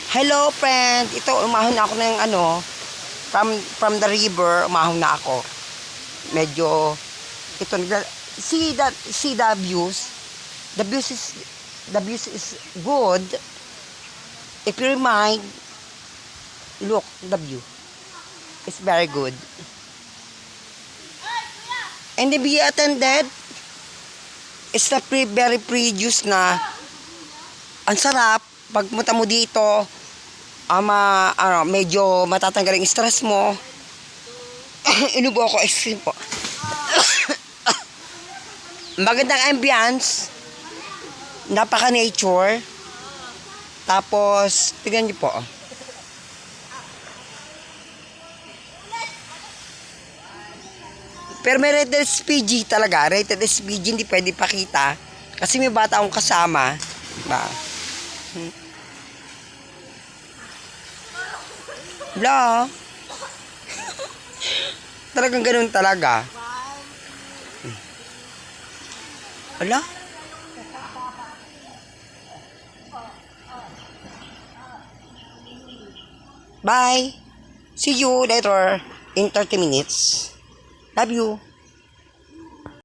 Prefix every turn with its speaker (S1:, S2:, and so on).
S1: Hello, friend. Ito, umahon na ako ng from the river, umahon na ako. Medyo, ito, see the views. The views is good. If you remind, look, the view. It's very good. And if you attended, it's the very previous na ang sarap. Pag punta mo dito, medyo matatanggal yung stress mo. Inubo ako, excuse po. Magandang ambience. Napaka-nature. Tapos, tignan niyo po. Pero may rated SPG talaga. Rated SPG, hindi pwede pakita. Kasi may bata akong kasama. Diba? Wala. Talagang ganun talaga. Wala. Bye. See you later in 30 minutes. Love you.